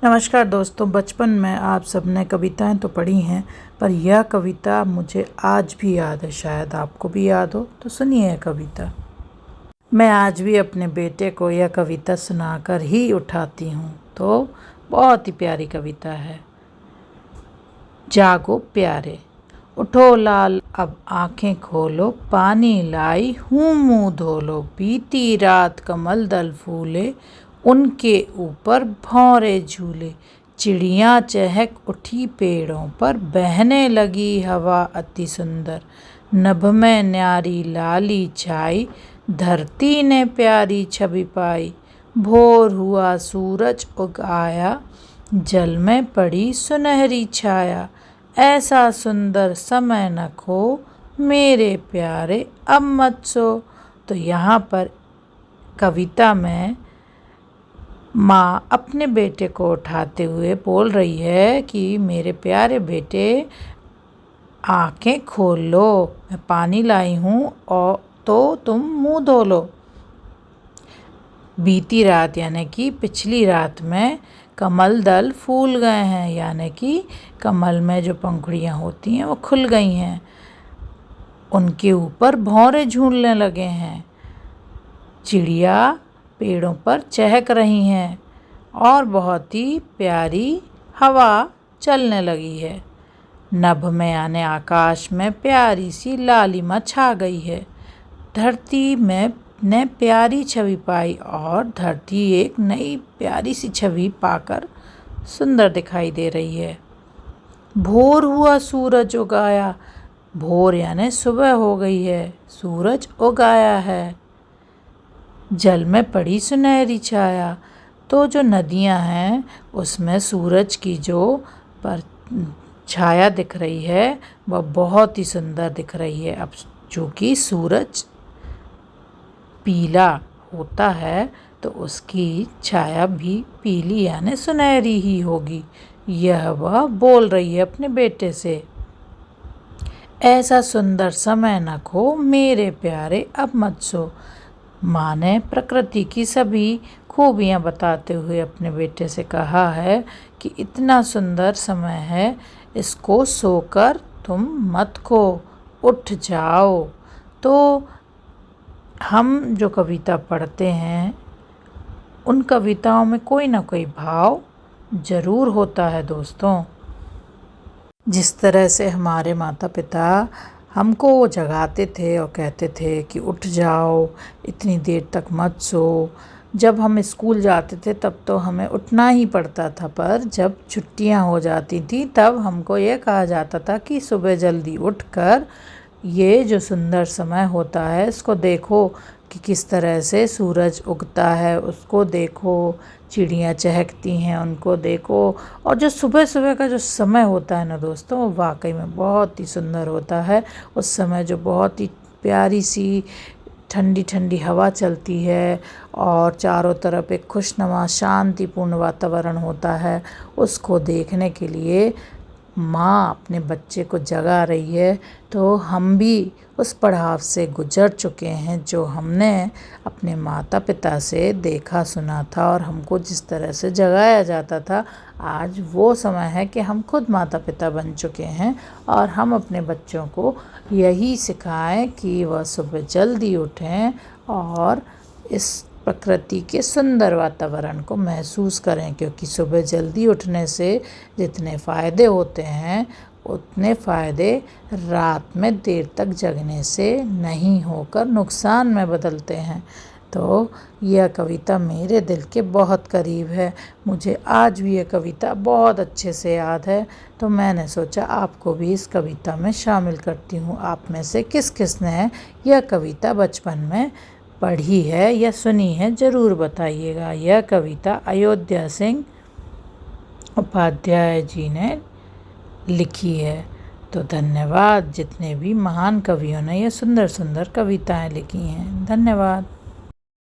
नमस्कार दोस्तों। बचपन में आप सबने कविताएं तो पढ़ी हैं, पर यह कविता मुझे आज भी याद है। शायद आपको भी याद हो, तो सुनिए यह कविता। मैं आज भी अपने बेटे को यह कविता सुनाकर ही उठाती हूँ। तो बहुत ही प्यारी कविता है। जागो प्यारे, उठो लाल, अब आंखें खोलो, पानी लाई हूँ मुँह धो लो। बीती रात कमल दल फूले, उनके ऊपर भौरे झूले। चिड़ियाँ चहक उठी पेड़ों पर, बहने लगी हवा अति सुंदर। नभ में न्यारी लाली छाई, धरती ने प्यारी छवि पाई। भोर हुआ सूरज उग आया, जल में पड़ी सुनहरी छाया। ऐसा सुंदर समय न खो, मेरे प्यारे अब मत सो। तो यहाँ पर कविता में माँ अपने बेटे को उठाते हुए बोल रही है कि मेरे प्यारे बेटे, आंखें खोल लो, मैं पानी लाई हूँ और तो तुम मुंह धो लो। बीती रात यानी कि पिछली रात में कमल दल फूल गए हैं, यानी कि कमल में जो पंखुड़ियाँ होती हैं वो खुल गई हैं। उनके ऊपर भौरे झूलने लगे हैं। चिड़िया पेड़ों पर चहक रही हैं और बहुत ही प्यारी हवा चलने लगी है। नभ में यानी आकाश में प्यारी सी लालिमा छा गई है। धरती में ने प्यारी छवि पाई और धरती एक नई प्यारी सी छवि पाकर सुंदर दिखाई दे रही है। भोर हुआ सूरज उगाया, भोर यानी सुबह हो गई है, सूरज उगाया है। जल में पड़ी सुनहरी छाया, तो जो नदियां हैं उसमें सूरज की जो पर छाया दिख रही है वह बहुत ही सुंदर दिख रही है। अब चूँकि सूरज पीला होता है तो उसकी छाया भी पीली यानी सुनहरी ही होगी। यह वह बोल रही है अपने बेटे से। ऐसा सुंदर समय न खो, मेरे प्यारे अब मत सो। माँ ने प्रकृति की सभी खूबियाँ बताते हुए अपने बेटे से कहा है कि इतना सुंदर समय है, इसको सोकर तुम मत खो, उठ जाओ। तो हम जो कविता पढ़ते हैं उन कविताओं में कोई ना कोई भाव ज़रूर होता है दोस्तों। जिस तरह से हमारे माता पिता हमको वो जगाते थे और कहते थे कि उठ जाओ, इतनी देर तक मत सो। जब हम स्कूल जाते थे तब तो हमें उठना ही पड़ता था, पर जब छुट्टियां हो जाती थी तब हमको ये कहा जाता था कि सुबह जल्दी उठकर ये जो सुंदर समय होता है इसको देखो कि किस तरह से सूरज उगता है, उसको देखो, चिड़ियाँ चहकती हैं उनको देखो। और जो सुबह सुबह का जो समय होता है ना दोस्तों, वो वाकई में बहुत ही सुंदर होता है। उस समय जो बहुत ही प्यारी सी ठंडी ठंडी हवा चलती है और चारों तरफ एक खुशनुमा शांतिपूर्ण वातावरण होता है, उसको देखने के लिए माँ अपने बच्चे को जगा रही है। तो हम भी उस पड़ाव से गुजर चुके हैं जो हमने अपने माता पिता से देखा सुना था और हमको जिस तरह से जगाया जाता था। आज वो समय है कि हम खुद माता पिता बन चुके हैं और हम अपने बच्चों को यही सिखाएं कि वह सुबह जल्दी उठें और इस प्रकृति के सुंदर वातावरण को महसूस करें, क्योंकि सुबह जल्दी उठने से जितने फ़ायदे होते हैं उतने फ़ायदे रात में देर तक जगने से नहीं होकर नुकसान में बदलते हैं। तो यह कविता मेरे दिल के बहुत करीब है। मुझे आज भी यह कविता बहुत अच्छे से याद है, तो मैंने सोचा आपको भी इस कविता में शामिल करती हूँ। आप में से किस किस ने यह कविता बचपन में पढ़ी है या सुनी है, ज़रूर बताइएगा। यह कविता अयोध्या सिंह उपाध्याय जी ने लिखी है। तो धन्यवाद जितने भी महान कवियों ने ये सुंदर सुंदर कविताएं लिखी हैं। धन्यवाद।